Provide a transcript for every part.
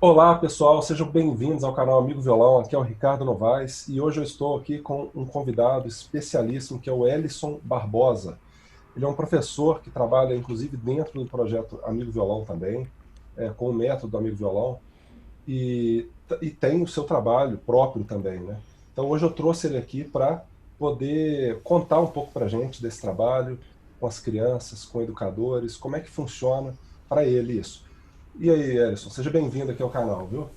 Olá pessoal, sejam bem-vindos ao canal Amigo Violão. Aqui é o Ricardo Novaes e hoje eu estou aqui com um convidado especialíssimo que é o Elison Barbosa. Ele é um professor que trabalha inclusive dentro do projeto Amigo Violão também, com o método Amigo Violão e tem o seu trabalho próprio também, né? Então hoje eu trouxe ele aqui para poder contar um pouco para a gente desse trabalho com as crianças, com educadores, como é que funciona para ele isso. E aí, Elison, seja bem-vindo aqui ao canal, viu?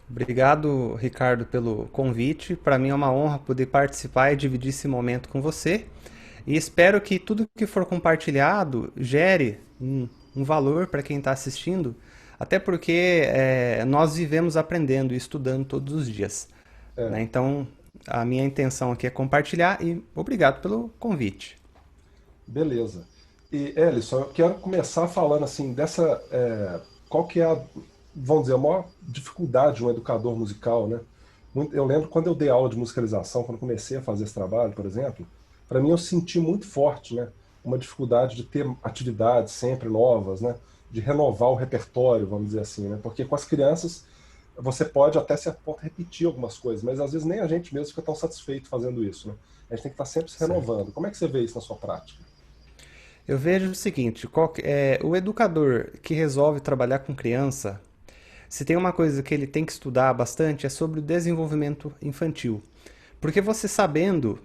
Obrigado, Ricardo, pelo convite. Para mim é uma honra poder participar e dividir esse momento com você. E espero que tudo que for compartilhado gere um valor para quem está assistindo, até porque nós vivemos aprendendo e estudando todos os dias, né? É, Então, a minha intenção aqui é compartilhar e obrigado pelo convite. beleza. E, Ellison, eu quero começar falando assim dessa, qual que é a, vamos dizer, a maior dificuldade de um educador musical, né? Eu lembro quando eu dei aula de musicalização, quando comecei a fazer esse trabalho, por exemplo, para mim eu senti muito forte, né? Uma dificuldade de ter atividades sempre novas, né? De renovar o repertório, vamos dizer assim, né? Porque com as crianças você pode até certo ponto repetir algumas coisas, mas às vezes nem a gente mesmo fica tão satisfeito fazendo isso, né? A gente tem que estar sempre se Certo. renovando. Como é que você vê isso na sua prática? Eu vejo o seguinte, o educador que resolve trabalhar com criança, se tem uma coisa que ele tem que estudar bastante é sobre o desenvolvimento infantil. Porque você sabendo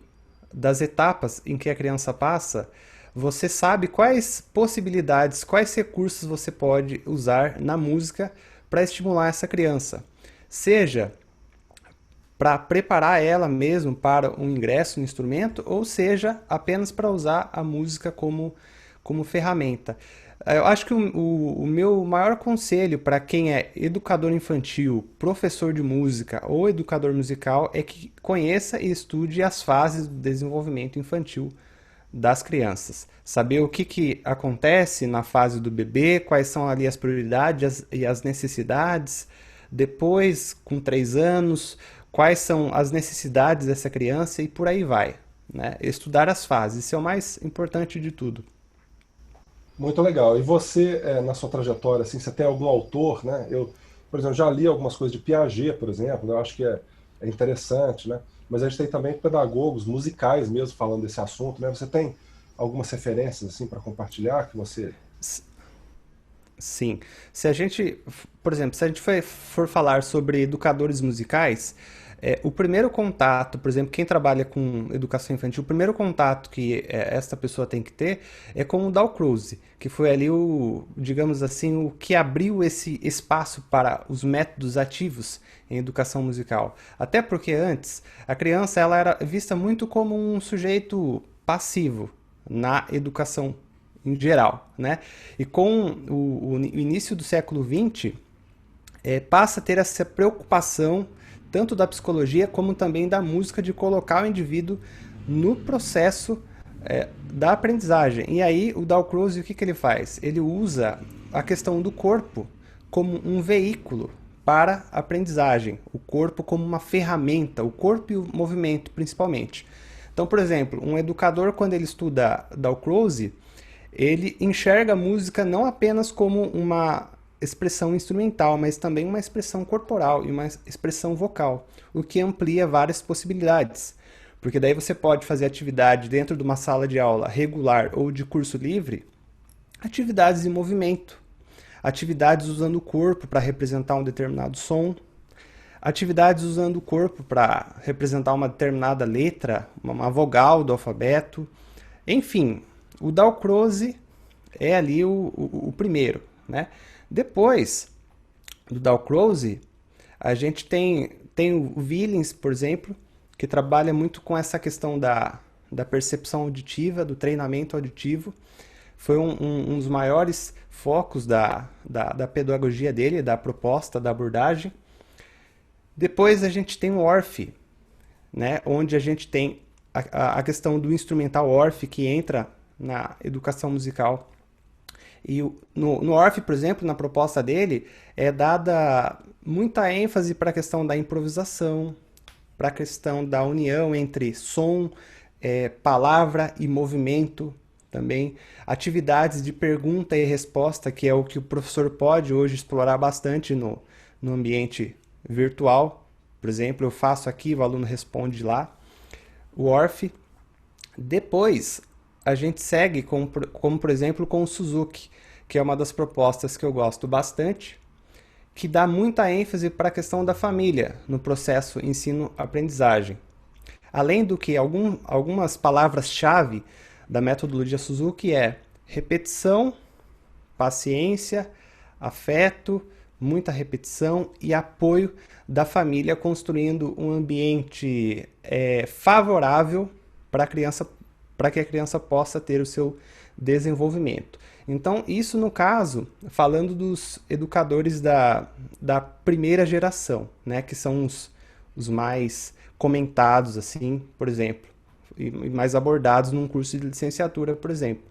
das etapas em que a criança passa, você sabe quais possibilidades, quais recursos você pode usar na música para estimular essa criança. Seja para preparar ela mesmo para um ingresso no instrumento, ou seja, apenas para usar a música como ferramenta. Eu acho que o meu maior conselho para quem é educador infantil, professor de música ou educador musical é que conheça e estude as fases do desenvolvimento infantil das crianças. Saber o que acontece na fase do bebê, quais são ali as prioridades e as necessidades. Depois, com 3 anos, quais são as necessidades dessa criança e por aí vai. Né? Estudar as fases, isso é o mais importante de tudo. Muito legal. E você, na sua trajetória, assim, você tem algum autor, né? Eu, por exemplo, já li algumas coisas de Piaget, por exemplo, eu acho que é interessante, né? Mas a gente tem também pedagogos musicais mesmo falando desse assunto, né? Você tem algumas referências, assim, para compartilhar que você... Sim. Se a gente, por exemplo, se a gente for falar sobre educadores musicais, o primeiro contato, por exemplo, quem trabalha com educação infantil, o primeiro contato que esta pessoa tem que ter é com o Dalcroze, que foi ali o, digamos assim, o que abriu esse espaço para os métodos ativos em educação musical. Até porque antes a criança ela era vista muito como um sujeito passivo na educação em geral, né? E com o início do século XX, passa a ter essa preocupação tanto da psicologia como também da música de colocar o indivíduo no processo da aprendizagem. E aí o Dalcroze o que ele faz? Ele usa a questão do corpo como um veículo para a aprendizagem, o corpo como uma ferramenta, o corpo e o movimento principalmente. Então, por exemplo, um educador quando ele estuda Dalcroze, ele enxerga a música não apenas como uma expressão instrumental, mas também uma expressão corporal e uma expressão vocal, o que amplia várias possibilidades. Porque daí você pode fazer atividade dentro de uma sala de aula regular ou de curso livre, atividades em movimento, atividades usando o corpo para representar um determinado som, atividades usando o corpo para representar uma determinada letra, uma vogal do alfabeto. Enfim, o Dalcroze é ali o primeiro, né? Depois do Dalcroze, a gente tem o Willens, por exemplo, que trabalha muito com essa questão da percepção auditiva, do treinamento auditivo. Foi um dos maiores focos da pedagogia dele, da proposta, da abordagem. Depois a gente tem o Orff, né, onde a gente tem a questão do instrumental Orff, que entra na educação musical. E no Orff, por exemplo, na proposta dele, é dada muita ênfase para a questão da improvisação, para a questão da união entre som, palavra e movimento. também atividades de pergunta e resposta, que é o que o professor pode hoje explorar bastante no ambiente virtual. Por exemplo, eu faço aqui, o aluno responde lá, o ORF. Depois, a gente segue como, por exemplo, com o Suzuki, que é uma das propostas que eu gosto bastante, que dá muita ênfase para a questão da família no processo ensino-aprendizagem. Além do que, algumas palavras-chave da metodologia Suzuki é repetição, paciência, afeto, muita repetição e apoio da família, construindo um ambiente favorável para que a criança possa ter o seu desenvolvimento. Então, isso no caso, falando dos educadores da primeira geração, né, que são os mais comentados, assim, por exemplo, e mais abordados num curso de licenciatura, por exemplo.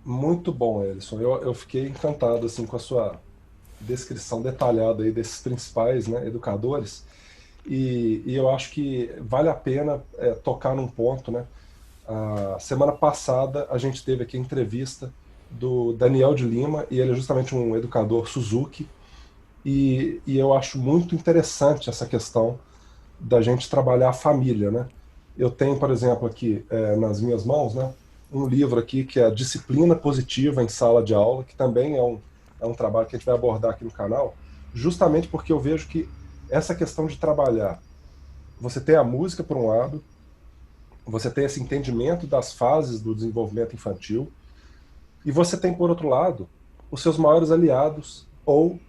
Muito bom, Elison. Eu fiquei encantado assim com a sua descrição detalhada aí desses principais, né, educadores. E eu acho que vale a pena tocar num ponto, né? A semana passada a gente teve aqui a entrevista do Daniel de Lima, e ele é justamente um educador Suzuki, e eu acho muito interessante essa questão da gente trabalhar a família, né? Eu tenho, por exemplo, aqui nas minhas mãos, né, um livro aqui que é Disciplina Positiva em Sala de Aula, que também é um trabalho que a gente vai abordar aqui no canal, justamente porque eu vejo que essa questão de trabalhar, você tem a música por um lado, você tem esse entendimento das fases do desenvolvimento infantil, e você tem, por outro lado, os seus maiores aliados, ou,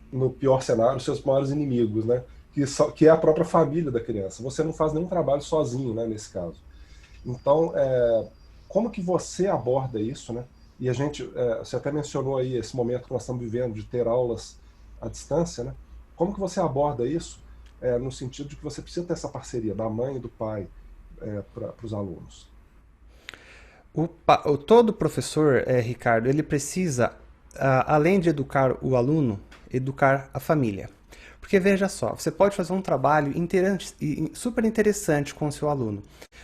no pior cenário, os seus maiores inimigos, né? Que é a própria família da criança. Você não faz nenhum trabalho sozinho, né, nesse caso. Então, como que você aborda isso, né? E a gente, você até mencionou aí esse momento que nós estamos vivendo de ter aulas à distância, né? Como que você aborda isso no sentido de que você precisa ter essa parceria da mãe e do pai para os alunos? Todo professor, Ricardo, ele precisa, além de educar o aluno, educar a família. Porque veja só, você pode fazer um trabalho super interessante com o seu aluno,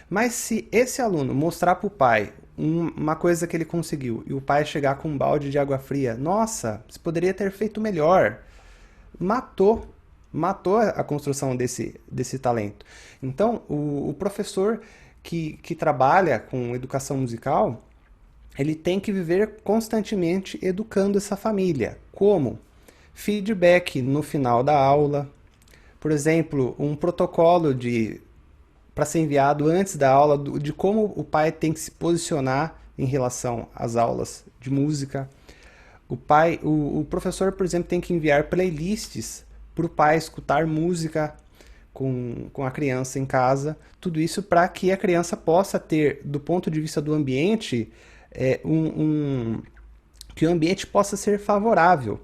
mas se esse aluno mostrar para o pai uma coisa que ele conseguiu e o pai chegar com um balde de água fria, nossa, você poderia ter feito melhor, matou, matou a construção desse talento. Então, o professor que trabalha com educação musical, ele tem que viver constantemente educando essa família. Como? Feedback no final da aula. Por exemplo, um protocolo para ser enviado antes da aula de como o pai tem que se posicionar em relação às aulas de música. O professor, por exemplo, tem que enviar playlists para o pai escutar música com a criança em casa. Tudo isso para que a criança possa ter, do ponto de vista do ambiente, que o ambiente possa ser favorável.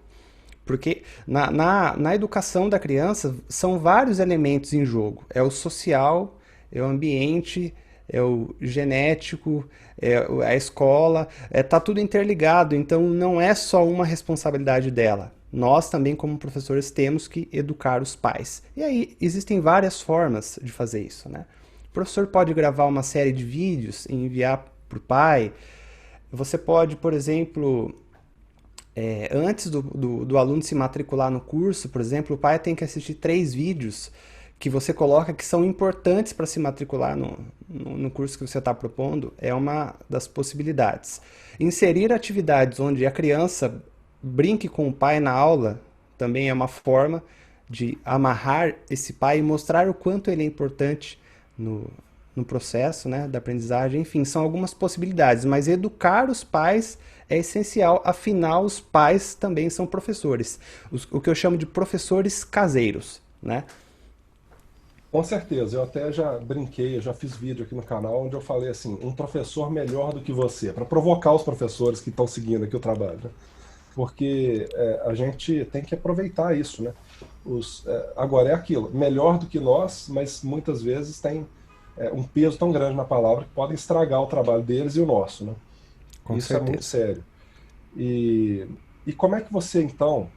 Porque na educação da criança são vários elementos em jogo. É o social, é o ambiente, é o genético, é a escola, tá tudo interligado, então não é só uma responsabilidade dela. Nós também, como professores, temos que educar os pais. E aí existem várias formas de fazer isso, né? O professor pode gravar uma série de vídeos e enviar para o pai. Você pode, por exemplo, antes do aluno se matricular no curso, por exemplo, o pai tem que assistir 3 vídeos que você coloca que são importantes para se matricular no curso que você está propondo, é uma das possibilidades. Inserir atividades onde a criança brinque com o pai na aula também é uma forma de amarrar esse pai e mostrar o quanto ele é importante no processo, né, da aprendizagem. Enfim, são algumas possibilidades, mas educar os pais é essencial, afinal os pais também são professores, o que eu chamo de professores caseiros, né? Com certeza, eu até já brinquei, eu já fiz vídeo aqui no canal onde eu falei assim, um professor melhor do que você, para provocar os professores que estão seguindo aqui o trabalho, né? Porque a gente tem que aproveitar isso, né? Agora é aquilo, melhor do que nós, mas muitas vezes tem um peso tão grande na palavra que podem estragar o trabalho deles e o nosso, né? Com Isso é muito certeza. sério. E, e como é que você, então,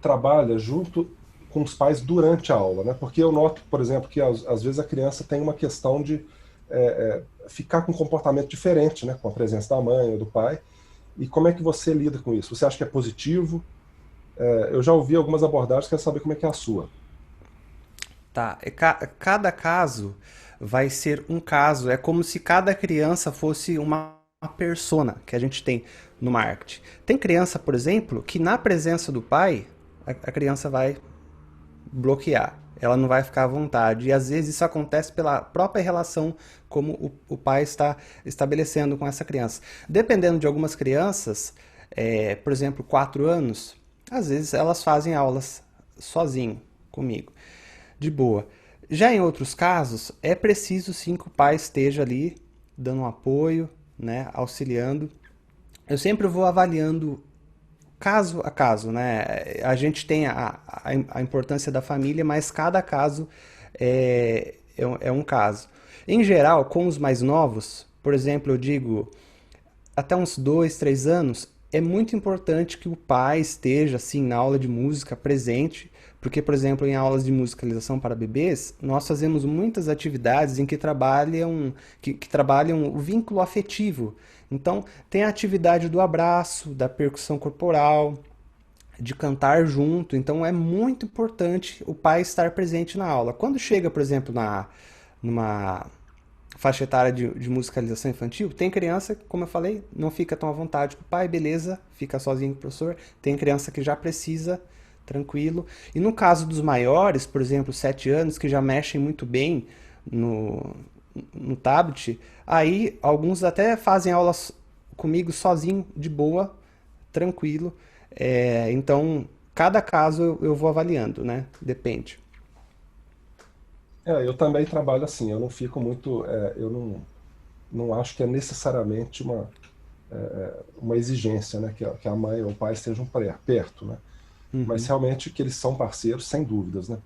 trabalha junto com os pais durante a aula, né? Porque eu noto, por exemplo, que às vezes a criança tem uma questão de ficar com um comportamento diferente, né, com a presença da mãe ou do pai. E como é que você lida com isso? Você acha que é positivo? Eu já ouvi algumas abordagens, quero saber como é que é a sua. Tá, cada caso vai ser um caso. É como se cada criança fosse uma persona que a gente tem no marketing. Tem criança, por exemplo, que na presença do pai, a criança vai bloquear. Ela não vai ficar à vontade. E às vezes isso acontece pela própria relação como o pai está estabelecendo com essa criança. Dependendo de algumas crianças, por exemplo, 4 anos, às vezes elas fazem aulas sozinho, comigo, de boa. Já em outros casos, é preciso sim que o pai esteja ali dando um apoio, né, auxiliando. Eu sempre vou avaliando caso a caso, né? A gente tem a importância da família, mas cada caso é um caso. Em geral, com os mais novos, por exemplo, eu digo até uns 2, 3 anos, é muito importante que o pai esteja assim na aula de música presente, porque, por exemplo, em aulas de musicalização para bebês, nós fazemos muitas atividades em que trabalham o vínculo afetivo. Então, tem a atividade do abraço, da percussão corporal, de cantar junto. Então, é muito importante o pai estar presente na aula. Quando chega, por exemplo, numa faixa etária de musicalização infantil, tem criança, como eu falei, não fica tão à vontade com o pai, beleza, fica sozinho com o professor. Tem criança que já precisa, tranquilo. E no caso dos maiores, por exemplo, 7 anos, que já mexem muito bem no, no tablet, aí alguns até fazem aulas comigo sozinho, de boa, tranquilo. Então, cada caso eu vou avaliando, né? Depende. Eu também trabalho assim, eu não fico muito, eu não acho que é necessariamente uma exigência, né, que a mãe ou o pai estejam perto, né? Mas Uhum. realmente que eles são parceiros, sem dúvidas, né?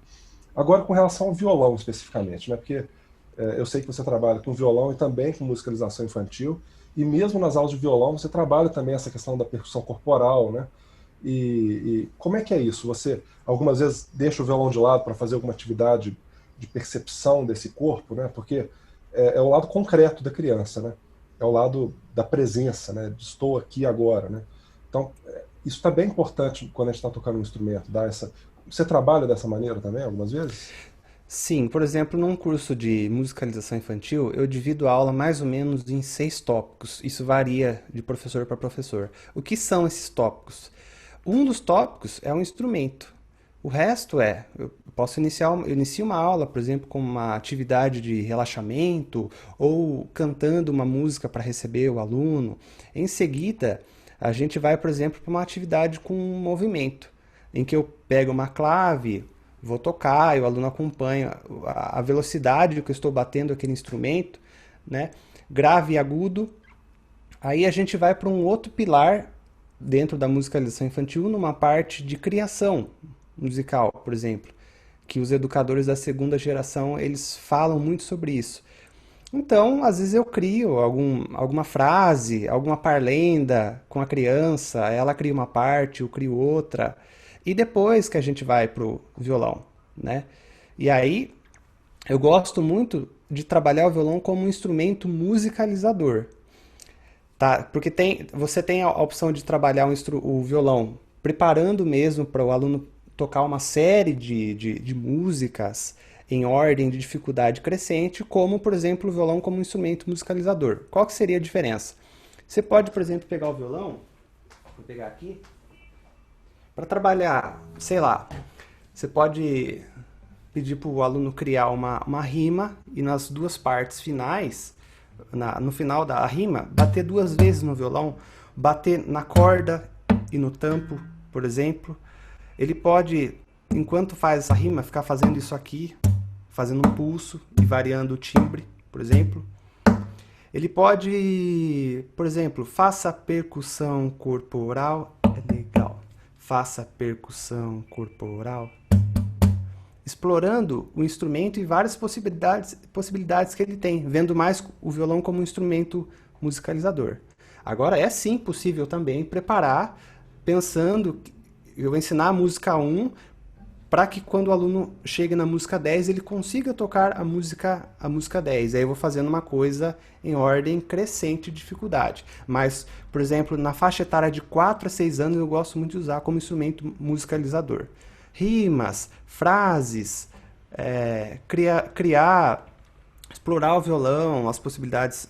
Agora, com relação ao violão especificamente, né? Porque eu sei que você trabalha com violão e também com musicalização infantil, e mesmo nas aulas de violão você trabalha também essa questão da percussão corporal, né? E como é que é isso? Você algumas vezes deixa o violão de lado para fazer alguma atividade de percepção desse corpo, né? Porque é o lado concreto da criança, né? É o lado da presença, né? De estou aqui agora, né? Então, isso está bem importante quando a gente está tocando um instrumento, dar essa. Você trabalha dessa maneira também, algumas vezes? Sim, por exemplo, num curso de musicalização infantil, eu divido a aula mais ou menos em 6 tópicos. Isso varia de professor para professor. O que são esses tópicos? Um dos tópicos é um instrumento. O resto eu posso eu inicio uma aula, por exemplo, com uma atividade de relaxamento ou cantando uma música para receber o aluno. Em seguida, a gente vai, por exemplo, para uma atividade com um movimento, em que eu pego uma clave, vou tocar, e o aluno acompanha a velocidade que eu estou batendo aquele instrumento, né? Grave e agudo. Aí a gente vai para um outro pilar dentro da musicalização infantil, numa parte de criação musical, por exemplo, que os educadores da segunda geração, eles falam muito sobre isso. Então, às vezes eu crio alguma frase, alguma parlenda com a criança, ela cria uma parte, eu crio outra, e depois que a gente vai pro violão, né? E aí eu gosto muito de trabalhar o violão como um instrumento musicalizador, tá? Porque você tem a opção de trabalhar o violão preparando mesmo para o aluno tocar uma série de músicas em ordem de dificuldade crescente, como, por exemplo, o violão como um instrumento musicalizador. Qual que seria a diferença? Você pode, por exemplo, pegar o violão, vou pegar aqui, para trabalhar, sei lá, você pode pedir para o aluno criar uma rima e nas 2 partes finais, no final da rima, bater 2 vezes no violão, bater na corda e no tampo, por exemplo. Ele pode, enquanto faz essa rima, ficar fazendo isso aqui, fazendo um pulso e variando o timbre, por exemplo. Ele pode, por exemplo, faça percussão corporal, é legal. Faça percussão corporal, explorando o instrumento e várias possibilidades que ele tem, vendo mais o violão como um instrumento musicalizador. Agora é sim possível também preparar pensando eu ensinar a música 1 para que quando o aluno chegue na música 10, ele consiga tocar a música 10. Aí eu vou fazendo uma coisa em ordem crescente de dificuldade. Mas, por exemplo, na faixa etária de 4 a 6 anos, eu gosto muito de usar como instrumento musicalizador. Rimas, frases, criar, explorar o violão, as possibilidades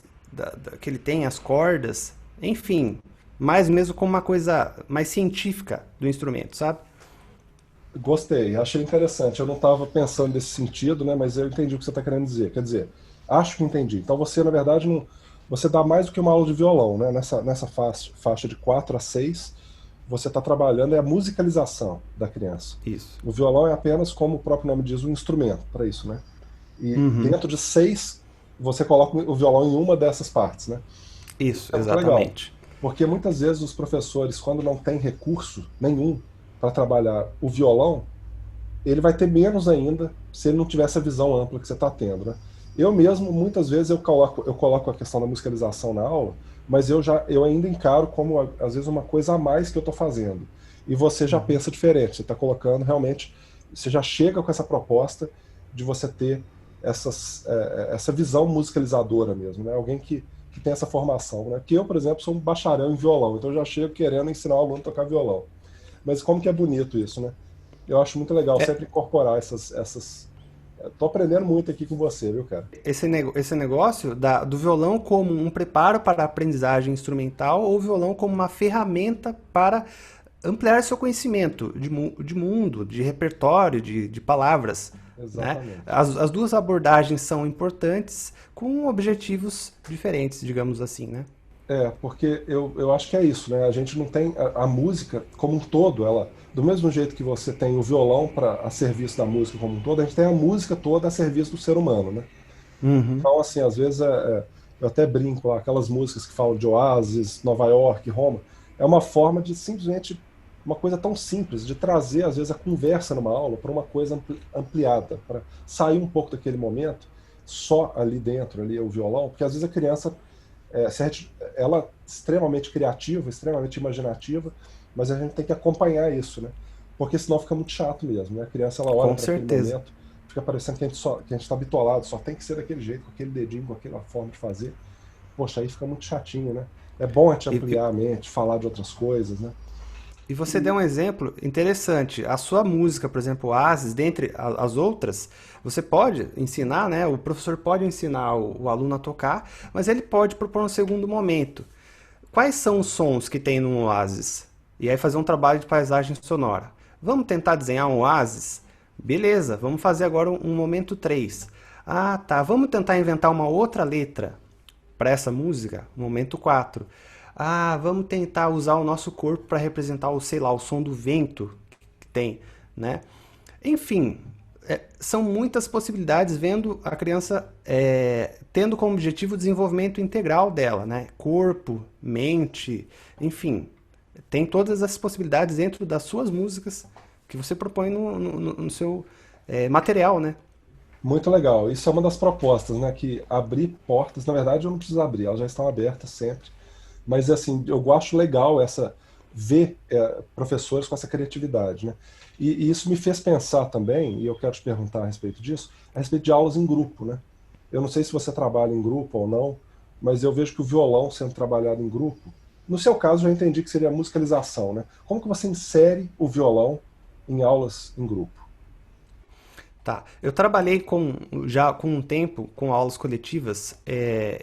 que ele tem, as cordas, enfim, mais mesmo como uma coisa mais científica do instrumento, sabe? Gostei, achei interessante. Eu não estava pensando nesse sentido, né? Mas eu entendi o que você está querendo dizer. Quer dizer, acho que entendi. Então você, na verdade, não, você dá mais do que uma aula de violão, né? Nessa faixa de 4 a 6, você está trabalhando é a musicalização da criança. Isso. O violão é apenas, como o próprio nome diz, um instrumento para isso, né? E Uhum. dentro de 6, você coloca o violão em uma dessas partes, né? Isso Isso, é muito legal. exatamente. Porque muitas vezes os professores, quando não têm recurso nenhum para trabalhar o violão, ele vai ter menos ainda se ele não tiver essa visão ampla que você está tendo, né? Eu mesmo, muitas vezes, eu coloco a questão da musicalização na aula, mas eu ainda encaro como, às vezes, uma coisa a mais que eu estou fazendo. E você já pensa diferente, você está colocando realmente, você já chega com essa proposta de você ter essa visão musicalizadora mesmo, né? Alguém que tem essa formação, né? Que eu, por exemplo, sou um bacharel em violão, então eu já chego querendo ensinar o aluno a tocar violão. Mas como que é bonito isso, né? Eu acho muito legal sempre incorporar essas. Tô aprendendo muito aqui com você, viu, cara? Esse negócio do violão como um preparo para a aprendizagem instrumental ou o violão como uma ferramenta para ampliar seu conhecimento de mundo, de repertório, de palavras, né? Exatamente. As duas abordagens são importantes com objetivos diferentes, digamos assim, né? Porque eu acho que é isso, né? A gente não tem. A música como um todo, ela. Do mesmo jeito que você tem o violão a serviço da música como um todo, a gente tem a música toda a serviço do ser humano, né? Uhum. Então, assim, às vezes eu até brinco lá, aquelas músicas que falam de Oasis, Nova York, Roma, é uma forma de simplesmente uma coisa tão simples, de trazer, às vezes, a conversa numa aula para uma coisa ampliada, para sair um pouco daquele momento, só ali dentro, ali o violão, porque às vezes a criança, ela é extremamente criativa, extremamente imaginativa, mas a gente tem que acompanhar isso, né? Porque senão fica muito chato mesmo, né? A criança, ela olha Com para aquele certeza. momento, fica parecendo que a gente está bitolado, só tem que ser daquele jeito, com aquele dedinho, com aquela forma de fazer. Poxa, aí fica muito chatinho, né? É bom a gente E, ampliar a mente, falar de outras coisas, né? E você deu E um exemplo interessante. A sua música, por exemplo, Oasis, dentre as outras, você pode ensinar, né? O professor pode ensinar o aluno a tocar, mas ele pode propor um segundo momento. Quais são os sons que tem no Oasis? E aí fazer um trabalho de paisagem sonora. Vamos tentar desenhar um Oasis? Beleza, vamos fazer agora um momento 3. Ah, tá. Vamos tentar inventar uma outra letra para essa música, momento 4. Ah, vamos tentar usar o nosso corpo para representar o, sei lá, o som do vento que tem, né? Enfim, são muitas possibilidades vendo a criança tendo como objetivo o desenvolvimento integral dela, né? Corpo, mente, enfim, tem todas as possibilidades dentro das suas músicas que você propõe no seu material, né? muito legal. Isso é uma das propostas, né? Que abrir portas, na verdade, eu não preciso abrir, elas já estão abertas sempre. Mas assim, eu acho legal ver professores com essa criatividade, né? E isso me fez pensar também, e eu quero te perguntar a respeito disso, a respeito de aulas em grupo, né? Eu não sei se você trabalha em grupo ou não, mas eu vejo que o violão sendo trabalhado em grupo, no seu caso, eu já entendi que seria a musicalização, né? Como que você insere o violão em aulas em grupo? Tá. Eu trabalhei já com um tempo com aulas coletivas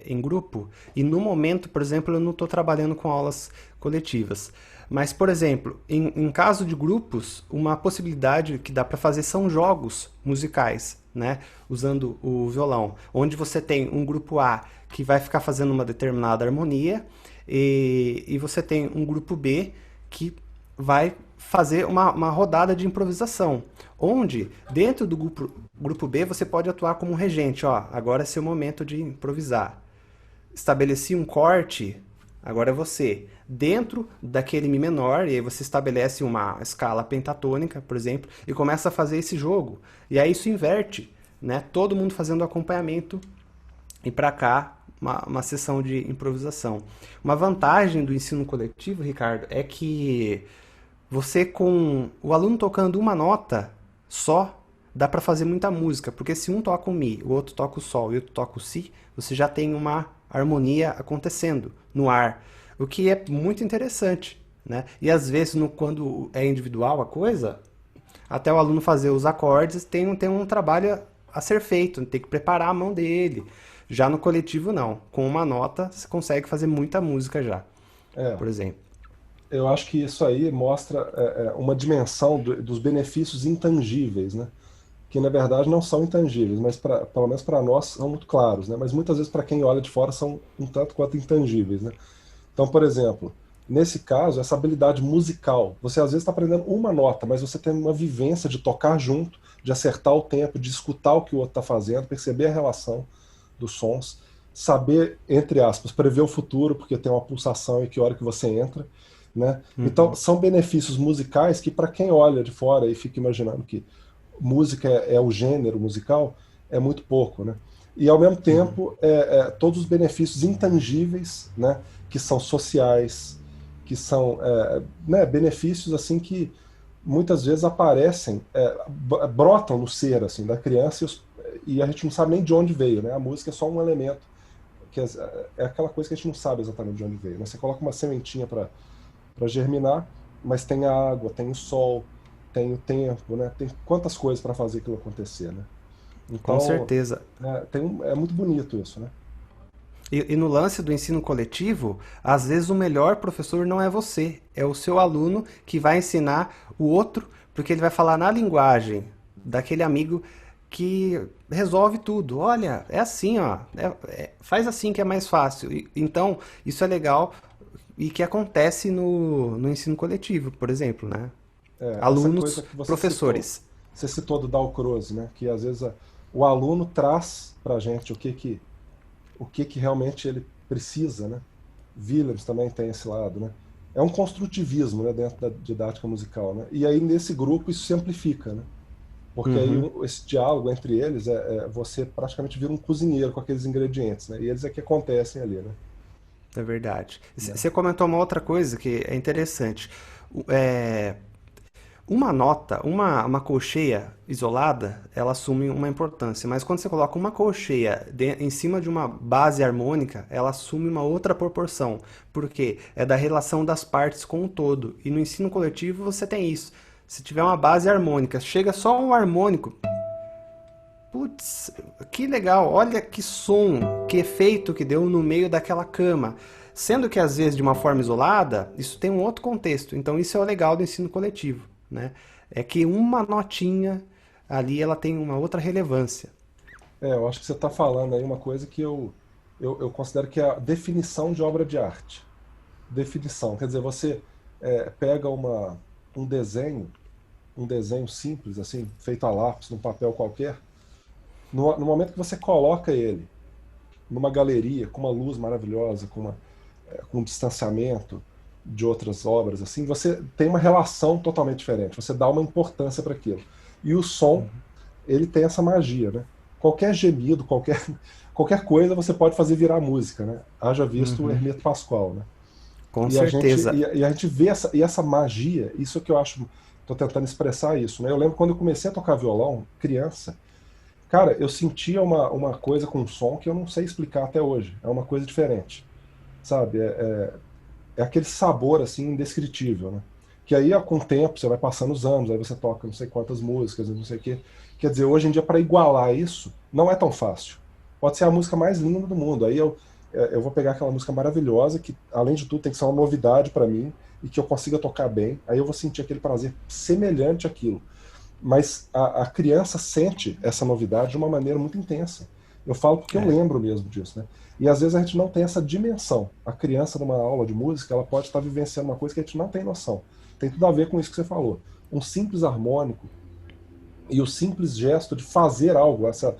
em grupo e no momento, por exemplo, eu não estou trabalhando com aulas coletivas. Mas, por exemplo, em caso de grupos, uma possibilidade que dá para fazer são jogos musicais, né? Usando o violão, onde você tem um grupo A que vai ficar fazendo uma determinada harmonia e você tem um grupo B que vai fazer uma rodada de improvisação, onde dentro do grupo B você pode atuar como um regente, ó, agora é seu momento de improvisar. Estabeleci um corte, agora é você. Dentro daquele Mi menor, e aí você estabelece uma escala pentatônica, por exemplo, e começa a fazer esse jogo. E aí isso inverte, né? Todo mundo fazendo acompanhamento e para cá uma sessão de improvisação. Uma vantagem do ensino coletivo, Ricardo, é que você com o aluno tocando uma nota, só, dá para fazer muita música, porque se um toca o Mi, o outro toca o Sol e o outro toca o Si, você já tem uma harmonia acontecendo no ar, o que é muito interessante, né? E às vezes, quando é individual a coisa, até o aluno fazer os acordes tem um trabalho a ser feito, tem que preparar a mão dele. Já no coletivo, não. Com uma nota, você consegue fazer muita música já, É, por exemplo. eu acho que isso aí mostra uma dimensão dos benefícios intangíveis, né? Que na verdade não são intangíveis, mas pelo menos para nós são muito claros, né? Mas muitas vezes para quem olha de fora são um tanto quanto intangíveis, né? Então, por exemplo, nesse caso, essa habilidade musical, você às vezes está aprendendo uma nota, mas você tem uma vivência de tocar junto, de acertar o tempo, de escutar o que o outro está fazendo, perceber a relação dos sons, saber, entre aspas, prever o futuro, porque tem uma pulsação e que hora que você entra, né? Então, Uhum, são benefícios musicais que, para quem olha de fora e fica imaginando que música é o gênero musical, é muito pouco, né? E ao mesmo uhum. tempo, todos os benefícios intangíveis, né, que são sociais, que são né, benefícios assim que muitas vezes aparecem, brotam no ser assim da criança e a gente não sabe nem de onde veio, né? A música é só um elemento que é aquela coisa que a gente não sabe exatamente de onde veio, né? Você coloca uma sementinha para germinar, mas tem a água, tem o sol, tem o tempo, né? Tem quantas coisas para fazer aquilo acontecer, né? Com Então, certeza. é muito bonito isso, né? E no lance do ensino coletivo, às vezes o melhor professor não é você, é o seu aluno que vai ensinar o outro, porque ele vai falar na linguagem daquele amigo que resolve tudo. Olha, é assim, ó, faz assim que é mais fácil. Então, isso é legal e que acontece no ensino coletivo, por exemplo, né? Essa coisa Alunos, que professores. você citou do Dalcroze, né? Que às vezes o aluno traz para a gente o que que realmente ele precisa, né? Williams também tem esse lado, né? É um construtivismo, né, dentro da didática musical, né? E aí nesse grupo isso se amplifica, né? Porque aí Uhum, esse diálogo entre eles você praticamente vira um cozinheiro com aqueles ingredientes, né? E eles é que acontecem ali, né? é verdade. Né? Você comentou uma outra coisa que é interessante. É, uma nota, uma colcheia isolada, ela assume uma importância, mas quando você coloca uma colcheia em cima de uma base harmônica, ela assume uma outra proporção, porque é da relação das partes com o todo. E no ensino coletivo você tem isso. Se tiver uma base harmônica, chega só um harmônico, putz, que legal, olha que som, que efeito que deu no meio daquela cama. Sendo que às vezes de uma forma isolada, isso tem um outro contexto. Então isso é o legal do ensino coletivo, né? É que uma notinha ali ela tem uma outra relevância. Eu acho que você está falando aí uma coisa que eu considero que é a definição de obra de arte. Definição, quer dizer, você pega um desenho simples, assim, feito a lápis, num papel qualquer, no momento que você coloca ele numa galeria, com uma luz maravilhosa, com um distanciamento de outras obras, assim, você tem uma relação totalmente diferente, você dá uma importância para aquilo. E o som, ele tem essa magia, né? Qualquer gemido, qualquer coisa você pode fazer virar música, né? Haja visto o Uhum, Hermeto Pascoal, né? com E certeza. e a gente vê essa magia, isso que eu acho, tô tentando expressar isso, né? Eu lembro quando eu comecei a tocar violão, criança, cara, eu sentia uma coisa com o som que eu não sei explicar até hoje. É uma coisa diferente, sabe? É aquele sabor, assim, indescritível, né? Que aí, com o tempo, você vai passando os anos, aí você toca não sei quantas músicas, não sei o quê. Quer dizer, hoje em dia, para igualar isso, não é tão fácil. Pode ser a música mais linda do mundo. Aí eu vou pegar aquela música maravilhosa, que, além de tudo, tem que ser uma novidade para mim, e que eu consiga tocar bem. Aí eu vou sentir aquele prazer semelhante àquilo. Mas a criança sente essa novidade de uma maneira muito intensa. Eu falo porque eu É, lembro mesmo disso, né? E às vezes a gente não tem essa dimensão. A criança, numa aula de música, ela pode estar vivenciando uma coisa que a gente não tem noção. Tem tudo a ver com isso que você falou. Um simples harmônico e o simples gesto de fazer algo, essa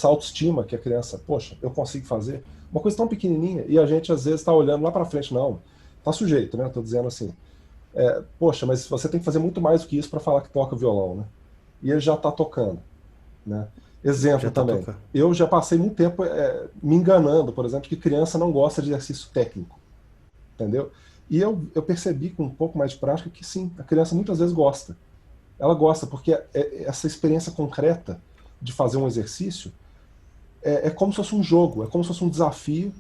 autoestima que a criança, poxa, eu consigo fazer. Uma coisa tão pequenininha e a gente às vezes está olhando lá para frente, não, tá sujeito, né? Estou dizendo assim, poxa, mas você tem que fazer muito mais do que isso para falar que toca violão, né? E ele já está tocando, né? já Exemplo tá também. tocando. Eu já passei muito tempo me enganando, por exemplo, que criança não gosta de exercício técnico, entendeu? E eu percebi com um pouco mais de prática que sim, a criança muitas vezes gosta. ela gosta, porque essa experiência concreta de fazer um exercício é como se fosse um jogo, é como se fosse um desafio,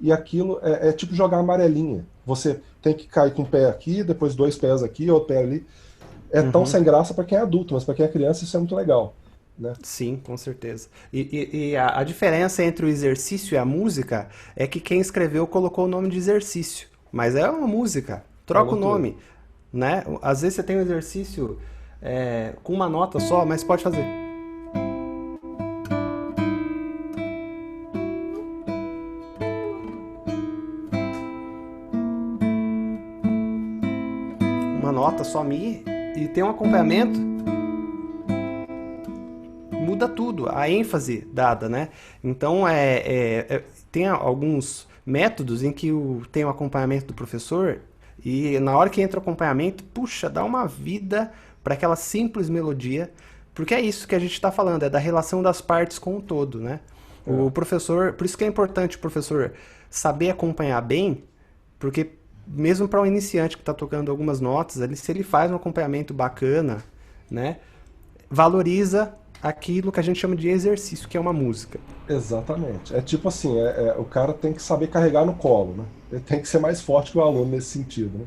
e aquilo é tipo jogar amarelinha. Você tem que cair com um pé aqui, depois dois pés aqui, outro pé ali. É tão Uhum. sem graça para quem é adulto, mas para quem é criança isso é muito legal, né? Sim, com certeza. E a diferença entre o exercício e a música é que quem escreveu colocou o nome de exercício. Mas é uma música. Troca o Falou tudo. nome, né? Às vezes você tem um exercício com uma nota só, mas pode fazer. Uma nota só Mi e tem um acompanhamento, muda tudo, a ênfase dada, né? Então, tem alguns métodos em que tem o acompanhamento do professor e na hora que entra o acompanhamento, puxa, dá uma vida para aquela simples melodia, porque é isso que a gente está falando, é da relação das partes com o todo, né? É, O professor, por isso que é importante o professor saber acompanhar bem, porque mesmo para um iniciante que está tocando algumas notas, se ele faz um acompanhamento bacana, né? Valoriza aquilo que a gente chama de exercício, que é uma música. exatamente. É tipo assim, o cara tem que saber carregar no colo, né? Ele tem que ser mais forte que o aluno nesse sentido, né?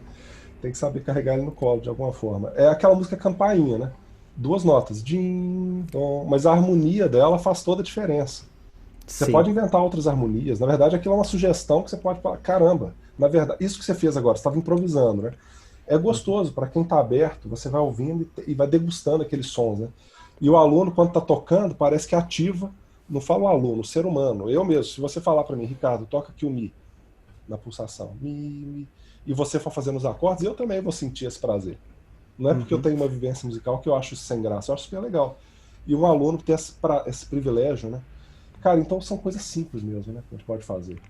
Tem que saber carregar ele no colo de alguma forma. É aquela música campainha, né? Duas notas, din, dom, mas a harmonia dela faz toda a diferença. Você Sim. pode inventar outras harmonias. Na verdade, aquilo é uma sugestão que você pode falar, caramba, na verdade, isso que você fez agora, você estava improvisando, né? É gostoso para quem está aberto, você vai ouvindo e vai degustando aqueles sons, né? E o aluno, quando está tocando, parece que ativa, não fala o aluno, o ser humano. Eu mesmo, se você falar para mim, Ricardo, toca aqui o Mi na pulsação, Mi, e você for fazendo os acordes, eu também vou sentir esse prazer. Não é porque eu Uhum. tenho uma vivência musical que eu acho isso sem graça, eu acho super legal. E um aluno ter esse privilégio, né? Cara, então são coisas simples mesmo, né? Que a gente pode fazer.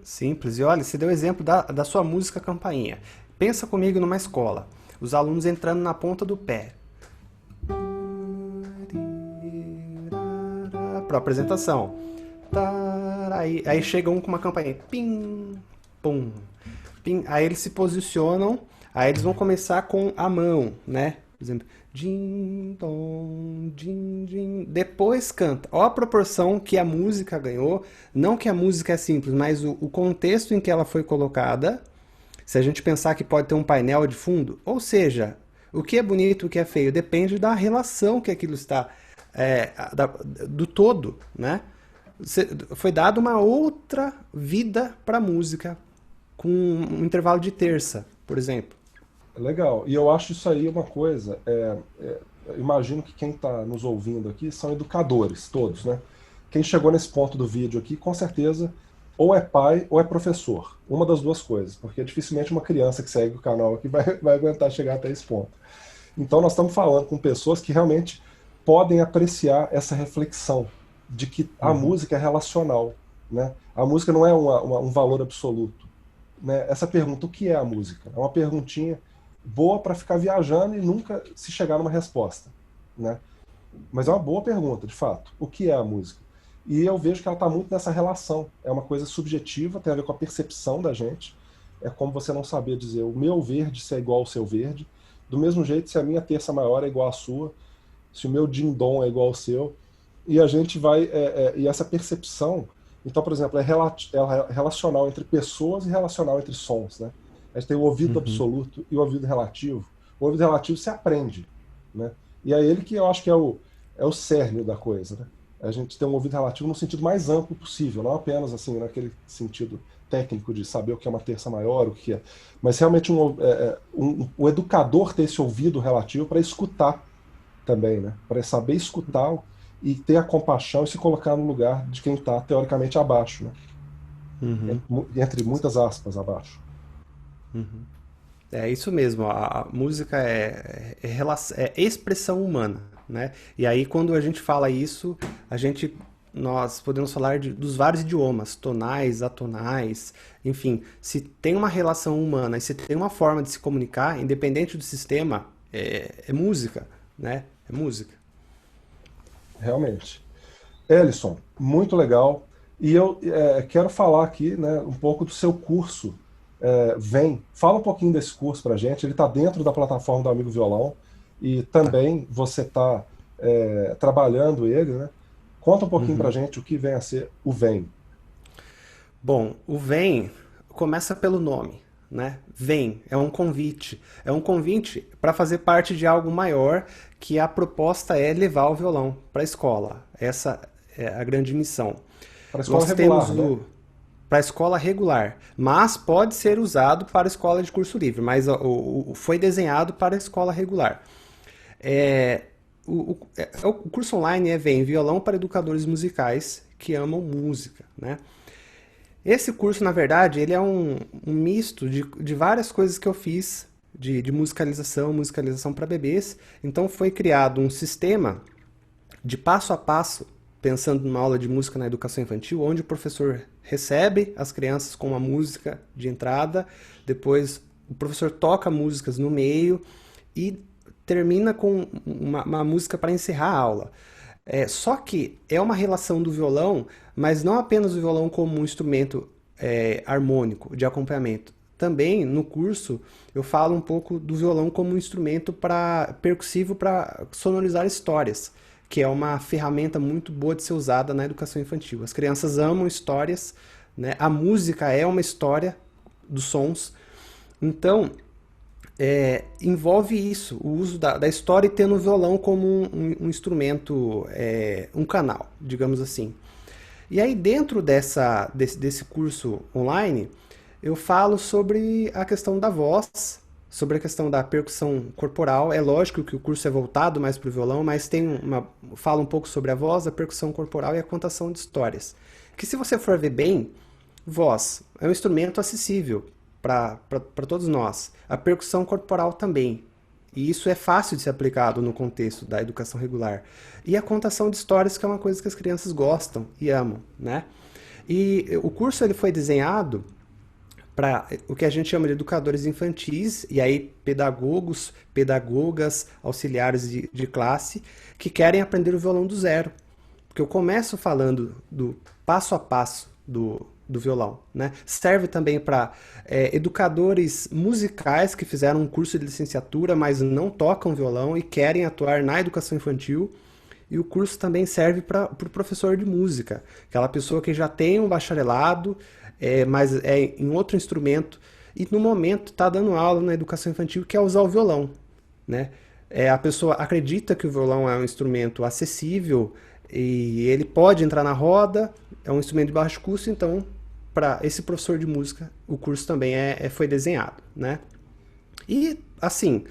Simples. E olha, você deu o exemplo da sua música campainha. Pensa comigo numa escola. Os alunos entrando na ponta do pé. Para apresentação. Aí chega um com uma campainha. Pim, pum, pim. Aí eles se posicionam. Aí eles vão começar com a mão, né? Por exemplo, din, dom, din, din. Depois canta. Olha a proporção que a música ganhou. Não que a música é simples, mas o contexto em que ela foi colocada. Se a gente pensar que pode ter um painel de fundo, ou seja, o que é bonito, o que é feio, depende da relação que aquilo está, do todo, né? Foi dada uma outra vida para a música, com um intervalo de terça, por exemplo. Legal. E eu acho isso aí uma coisa. Eu imagino que quem está nos ouvindo aqui são educadores, todos, né? Quem chegou nesse ponto do vídeo aqui, com certeza, ou é pai ou é professor. Uma das duas coisas, porque dificilmente uma criança que segue o canal aqui vai aguentar chegar até esse ponto. Então, nós estamos falando com pessoas que realmente podem apreciar essa reflexão de que a Uhum, música é relacional, né? A música não é um valor absoluto, né? Essa pergunta, o que é a música? É uma perguntinha boa para ficar viajando e nunca se chegar numa resposta, né? Mas é uma boa pergunta, de fato. O que é a música? E eu vejo que ela está muito nessa relação. É uma coisa subjetiva, tem a ver com a percepção da gente. É como você não saber dizer o meu verde se é igual ao seu verde. Do mesmo jeito, se a minha terça maior é igual à sua, se o meu din-dom é igual ao seu. E a gente vai. E essa percepção. Então, por exemplo, é relacional entre pessoas e relacional entre sons, né? A gente tem o ouvido uhum, absoluto e o ouvido relativo. O ouvido relativo se aprende, né? E é ele que eu acho que é o cerne da coisa, né? A gente tem um ouvido relativo no sentido mais amplo possível, não apenas assim naquele sentido técnico de saber o que é uma terça maior, o que é, mas realmente o educador ter esse ouvido relativo para escutar também, né? Para saber escutar e ter a compaixão e se colocar no lugar de quem está teoricamente abaixo, né? uhum. Entre muitas aspas abaixo. É isso mesmo, a música é expressão humana, né? E aí quando a gente fala isso, nós podemos falar dos vários idiomas, tonais, atonais, enfim, se tem uma relação humana e se tem uma forma de se comunicar, independente do sistema, é música, né? É música. Realmente. Ellison, muito legal. E eu quero falar aqui, né, um pouco do seu curso. Vem, fala um pouquinho desse curso para a gente. Ele está dentro da plataforma do Amigo Violão. e também você está trabalhando ele, né? Conta um pouquinho para a Uhum. gente o que vem a ser o VEM. Bom, o vem começa pelo nome, né? Vem é um convite para fazer parte de algo maior, que a proposta é levar o violão para a escola. Essa é a grande missão. Para a escola Nós temos regular, né? o para a escola regular, mas pode ser usado para a escola de curso livre, mas foi desenhado para a escola regular. É, o curso online vem violão para educadores musicais que amam música, né? Esse curso, na verdade, ele é um misto de várias coisas que eu fiz de musicalização para bebês. Então foi criado um sistema de passo a passo, pensando numa aula de música na educação infantil, onde o professor recebe as crianças com uma música de entrada, depois o professor toca músicas no meio e termina com uma música para encerrar a aula. Só que é uma relação do violão, mas não apenas o violão como um instrumento harmônico de acompanhamento. Também no curso eu falo um pouco do violão como um instrumento percussivo para sonorizar histórias, que é uma ferramenta muito boa de ser usada na educação infantil. As crianças amam histórias, né? A música é uma história dos sons. Então, envolve isso, o uso da história e tendo o violão como um instrumento, um canal, digamos assim. E aí, dentro desse curso online, eu falo sobre a questão da voz, sobre a questão da percussão corporal. É lógico que o curso é voltado mais para o violão, mas fala um pouco sobre a voz, a percussão corporal e a contação de histórias. Que se você for ver bem, voz é um instrumento acessível para todos nós. A percussão corporal também. E isso é fácil de ser aplicado no contexto da educação regular. E a contação de histórias, que é uma coisa que as crianças gostam e amam, né? E o curso ele foi desenhado para o que a gente chama de educadores infantis, e aí pedagogos, pedagogas, auxiliares de classe, que querem aprender o violão do zero. Porque eu começo falando do passo a passo do violão, né? Serve também para educadores musicais que fizeram um curso de licenciatura, mas não tocam violão e querem atuar na educação infantil. E o curso também serve para o pro professor de música, aquela pessoa que já tem um bacharelado, mas é em outro instrumento e no momento está dando aula na educação infantil, quer usar o violão, né? A pessoa acredita que o violão é um instrumento acessível e ele pode entrar na roda, é um instrumento de baixo custo, então para esse professor de música o curso também foi desenhado, né? E assim,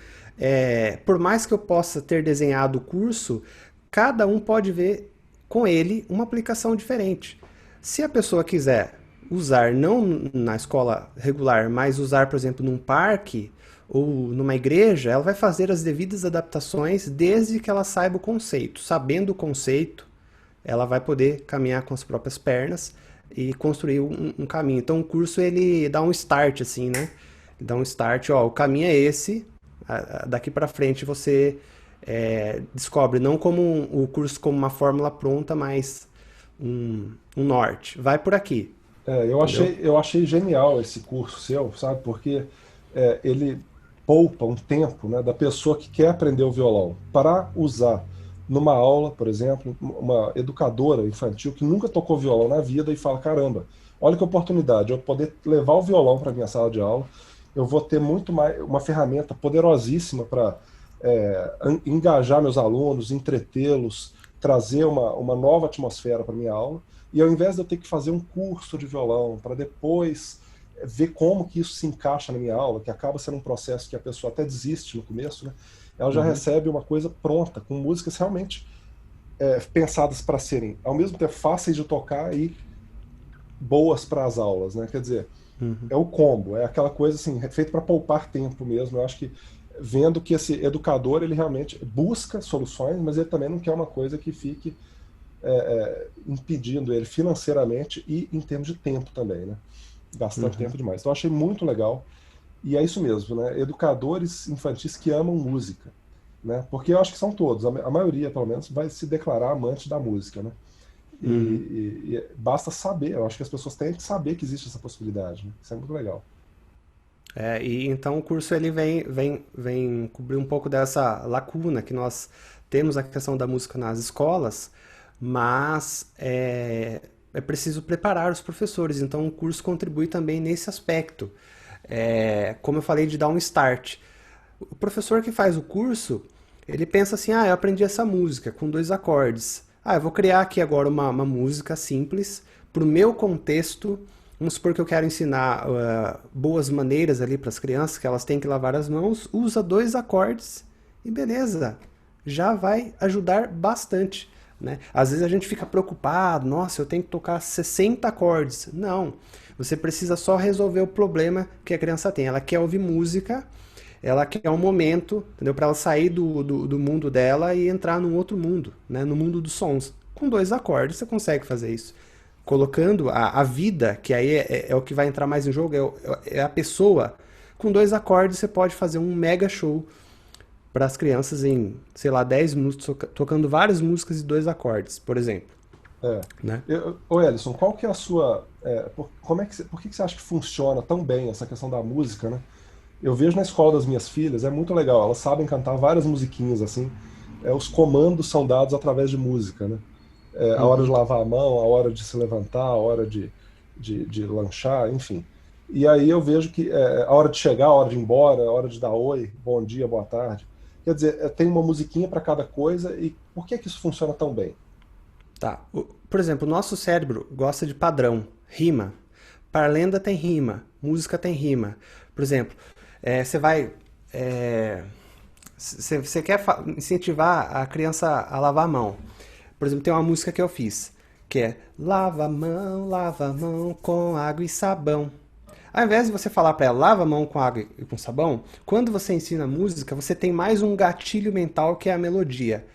por mais que eu possa ter desenhado o curso, cada um pode ver com ele uma aplicação diferente. Se a pessoa quiser usar não na escola regular, mas usar, por exemplo, num parque ou numa igreja, ela vai fazer as devidas adaptações desde que ela saiba o conceito. Sabendo o conceito, ela vai poder caminhar com as próprias pernas e construir um caminho. Então o curso ele dá um start assim, né? Dá um start, ó, o caminho é esse, daqui para frente você descobre não como o curso como uma fórmula pronta, mas um norte. Vai por aqui, Eu entendeu? achei, eu achei genial esse curso seu, sabe? Porque ele poupa um tempo, né, da pessoa que quer aprender o violão para usar numa aula, por exemplo, uma educadora infantil que nunca tocou violão na vida e fala: caramba, olha que oportunidade, eu poder levar o violão para minha sala de aula, eu vou ter muito mais uma ferramenta poderosíssima para engajar meus alunos, entretê-los, trazer uma nova atmosfera para minha aula. E ao invés de eu ter que fazer um curso de violão para depois ver como que isso se encaixa na minha aula, que acaba sendo um processo que a pessoa até desiste no começo, né? Ela já Uhum. recebe uma coisa pronta, com músicas realmente pensadas para serem, ao mesmo tempo, fáceis de tocar e boas para as aulas, né? Quer dizer, Uhum. é o combo, é aquela coisa assim, feito para poupar tempo mesmo. Eu acho que vendo que esse educador ele realmente busca soluções, mas ele também não quer uma coisa que fique impedindo ele financeiramente e em termos de tempo também, né? Gastando Uhum. tempo demais. Então eu achei muito legal. E é isso mesmo, né? Educadores infantis que amam música, né? Porque eu acho que são todos, a maioria pelo menos vai se declarar amante da música, né? Uhum. E basta saber, eu acho que as pessoas têm que saber que existe essa possibilidade, né? Isso é muito legal. E então o curso ele vem cobrir um pouco dessa lacuna que nós temos a questão da música nas escolas, mas é preciso preparar os professores. Então o curso contribui também nesse aspecto. Como eu falei, de dar um start. O professor que faz o curso, ele pensa assim, eu aprendi essa música com 2 acordes. Eu vou criar aqui agora uma música simples para o meu contexto. Vamos supor que eu quero ensinar boas maneiras ali para as crianças, que elas têm que lavar as mãos. Usa 2 acordes e beleza, já vai ajudar bastante, né? Às vezes a gente fica preocupado, nossa, eu tenho que tocar 60 acordes. Não, você precisa só resolver o problema que a criança tem. Ela quer ouvir música, ela quer um momento, entendeu? Para ela sair do mundo dela e entrar num outro mundo, né? No mundo dos sons. Com 2 acordes você consegue fazer isso. Colocando a vida, que aí é o que vai entrar mais em jogo, é a pessoa. Com 2 acordes você pode fazer um mega show para as crianças em, sei lá, 10 minutos, tocando várias músicas de 2 acordes, por exemplo. É. Né? Ô Ellison, qual que é a sua. Por que você acha que funciona tão bem essa questão da música, né? Eu vejo na escola das minhas filhas, é muito legal, elas sabem cantar várias musiquinhas assim. Os comandos são dados através de música, né? A hora de Uhum. lavar a mão, a hora de se levantar, a hora de lanchar, enfim. E aí eu vejo que a hora de chegar, a hora de ir embora, a hora de dar oi, bom dia, boa tarde. Quer dizer, tem uma musiquinha para cada coisa, e por que que isso funciona tão bem? Tá. Por exemplo, o nosso cérebro gosta de padrão, rima. Parlenda tem rima, música tem rima. Por exemplo, você vai. Você quer incentivar a criança a lavar a mão. Por exemplo, tem uma música que eu fiz, que é lava a mão com água e sabão. Ao invés de você falar para ela, lava a mão com água e com sabão, quando você ensina música, você tem mais um gatilho mental que é a melodia.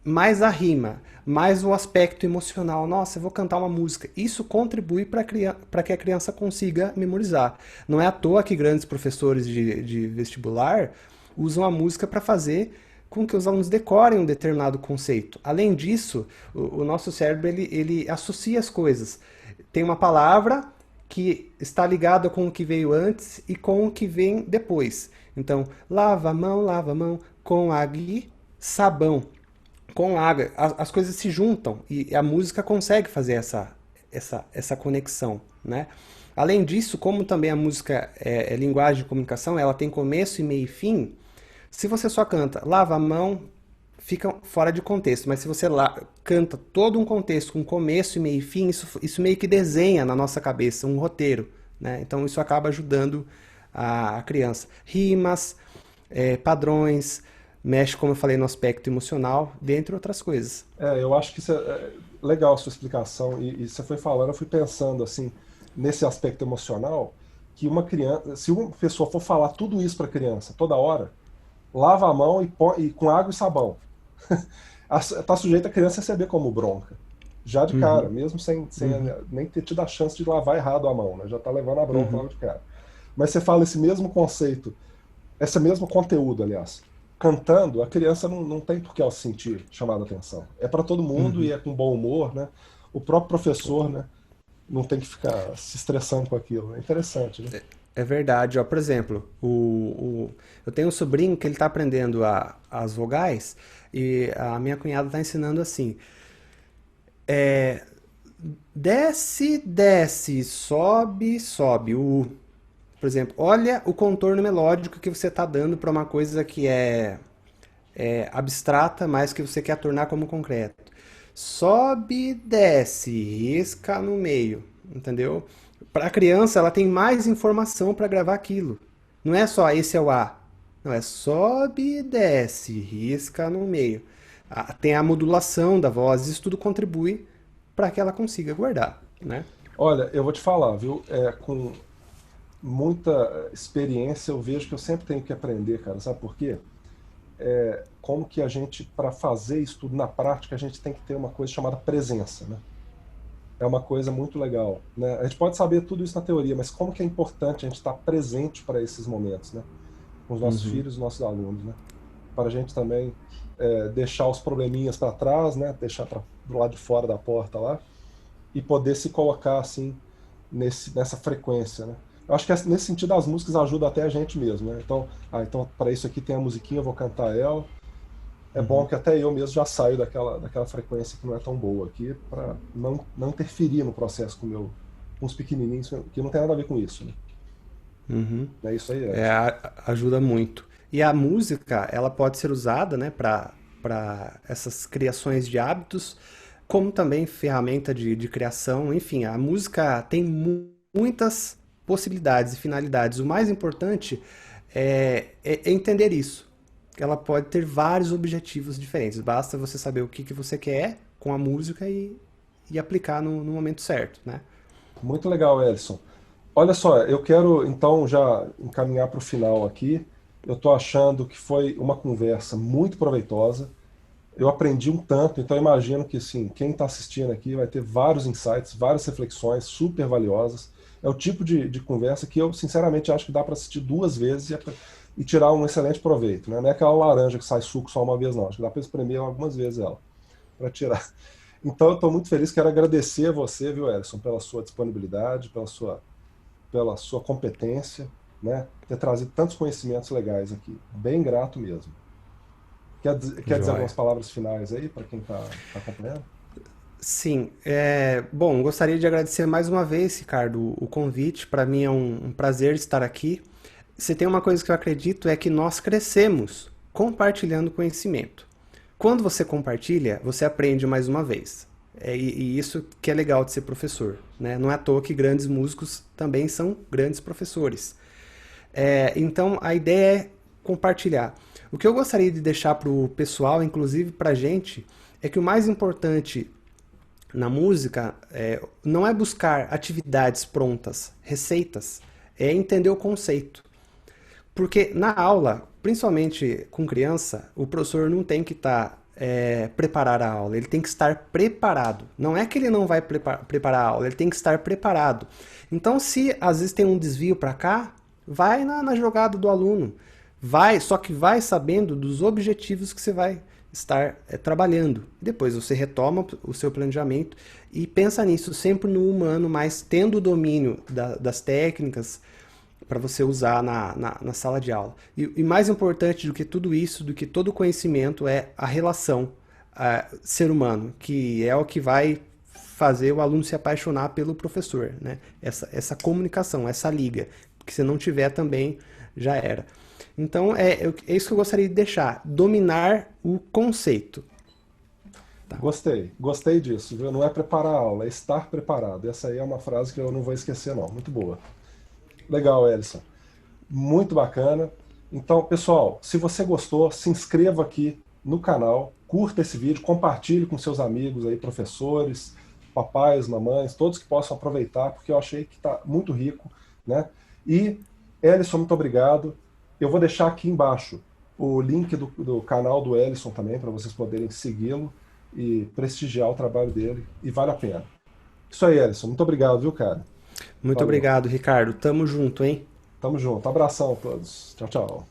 Mais a rima, mais o aspecto emocional. Nossa, eu vou cantar uma música. Isso contribui para que a criança consiga memorizar. Não é à toa que grandes professores de vestibular usam a música para fazer com que os alunos decorem um determinado conceito. Além disso, o nosso cérebro ele associa as coisas. Tem uma palavra que está ligada com o que veio antes e com o que vem depois. Então, lava a mão com água e sabão. Com água, as coisas se juntam e a música consegue fazer essa conexão, né? Além disso, como também a música é linguagem de comunicação, ela tem começo e meio e fim. Se você só canta lava a mão, fica fora de contexto. Mas se você canta todo um contexto com começo e meio e fim, isso meio que desenha na nossa cabeça um roteiro, né? Então isso acaba ajudando a criança. Rimas, padrões, mexe, como eu falei, no aspecto emocional, dentre outras coisas. Eu acho que isso é legal a sua explicação, e você foi falando, eu fui pensando assim, nesse aspecto emocional, que uma criança, se uma pessoa for falar tudo isso para a criança toda hora, lava a mão e com água e sabão, está sujeito a criança receber como bronca. Já de cara, Uhum, mesmo sem uhum, nem ter tido a chance de lavar errado a mão, né? Já está levando a bronca uhum, logo de cara. Mas você fala esse mesmo conceito, esse mesmo conteúdo, aliás, cantando, a criança não tem por que ela se sentir chamada a atenção. É para todo mundo e uhum. é com bom humor, né? O próprio professor, né, não tem que ficar se estressando com aquilo. É interessante, né? É verdade, ó. Por exemplo, eu tenho um sobrinho que ele está aprendendo as vogais e a minha cunhada está ensinando assim: desce, desce, sobe, sobe. Por exemplo, olha o contorno melódico que você está dando para uma coisa que é abstrata, mas que você quer tornar como concreto. Sobe, desce, risca no meio, entendeu? Para a criança, ela tem mais informação para gravar aquilo. Não é só esse é o A. Não, é sobe, desce, risca no meio. Tem a modulação da voz, isso tudo contribui para que ela consiga guardar, né? Olha, eu vou te falar, viu? Com muita experiência, eu vejo que eu sempre tenho que aprender, cara. Sabe por quê? Como que a gente, para fazer isso tudo na prática, a gente tem que ter uma coisa chamada presença, né? É uma coisa muito legal, né? A gente pode saber tudo isso na teoria, mas como que é importante a gente estar presente para esses momentos, né? Com os nossos Uhum. filhos, os nossos alunos, né? Para a gente também deixar os probleminhas para trás, né? Deixar do lado de fora da porta lá e poder se colocar assim nessa frequência, né? eu acho que nesse sentido as músicas ajudam até a gente mesmo, né? Então, então para isso aqui tem a musiquinha, eu vou cantar ela. É bom que até eu mesmo já saio daquela frequência que não é tão boa aqui, para não interferir no processo com os pequenininhos, que não tem nada a ver com isso, né? Uhum. É isso aí, É, Edson. ajuda muito. E a música, ela pode ser usada, né, para essas criações de hábitos, como também ferramenta de criação. Enfim, a música tem muitas possibilidades e finalidades. O mais importante é entender isso. Ela pode ter vários objetivos diferentes. Basta você saber o que você quer com a música e aplicar no momento certo, né? Muito legal, Edson. Olha só, eu quero então já encaminhar para o final aqui. Eu estou achando que foi uma conversa muito proveitosa. Eu aprendi um tanto, então eu imagino que assim, quem está assistindo aqui vai ter vários insights, várias reflexões super valiosas. É o tipo de conversa que eu, sinceramente, acho que dá para assistir duas vezes e tirar um excelente proveito. Né? Não é aquela laranja que sai suco só uma vez, não. Acho que dá para espremer algumas vezes ela, para tirar. Então, eu estou muito feliz, quero agradecer a você, viu, Edson, pela sua disponibilidade, pela sua competência, né? Ter trazido tantos conhecimentos legais aqui. Bem grato mesmo. Quer dizer algumas Joia. palavras finais aí para quem está acompanhando? Sim, bom, gostaria de agradecer mais uma vez, Ricardo, o convite. Para mim é um prazer estar aqui. Se tem uma coisa que eu acredito é que nós crescemos compartilhando conhecimento. Quando você compartilha, você aprende mais uma vez. E isso que é legal de ser professor, né? Não é à toa que grandes músicos também são grandes professores. Então a ideia é compartilhar. O que eu gostaria de deixar para o pessoal, inclusive para a gente, é que o mais importante na música não é buscar atividades prontas, receitas, é entender o conceito. Porque na aula, principalmente com criança, o professor não tem que preparar a aula, ele tem que estar preparado. Não é que ele não vai preparar a aula, ele tem que estar preparado. Então, se às vezes tem um desvio para cá, vai na jogada do aluno. Só que vai sabendo dos objetivos que você vai estar trabalhando. Depois você retoma o seu planejamento e pensa nisso sempre no humano, mas tendo o domínio das técnicas para você usar na sala de aula. E mais importante do que tudo isso, do que todo conhecimento, é a relação ser humano, que é o que vai fazer o aluno se apaixonar pelo professor, né? Essa comunicação, essa liga. Porque se não tiver também, já era. Então, é isso que eu gostaria de deixar. Dominar o conceito. Tá? Gostei disso, viu? Não é preparar a aula, é estar preparado. Essa aí é uma frase que eu não vou esquecer, não. Muito boa. Legal, Elison. Muito bacana. Então, pessoal, se você gostou, se inscreva aqui no canal, curta esse vídeo, compartilhe com seus amigos aí, professores, papais, mamães, todos que possam aproveitar, porque eu achei que está muito rico, né? E, Elison, muito obrigado. Eu vou deixar aqui embaixo o link do canal do Elison também, para vocês poderem segui-lo e prestigiar o trabalho dele, e vale a pena. Isso aí, Elison. Muito obrigado, viu, cara? Muito Valeu. obrigado, Ricardo. Tamo junto, hein? Tamo junto. Abração a todos. Tchau, tchau.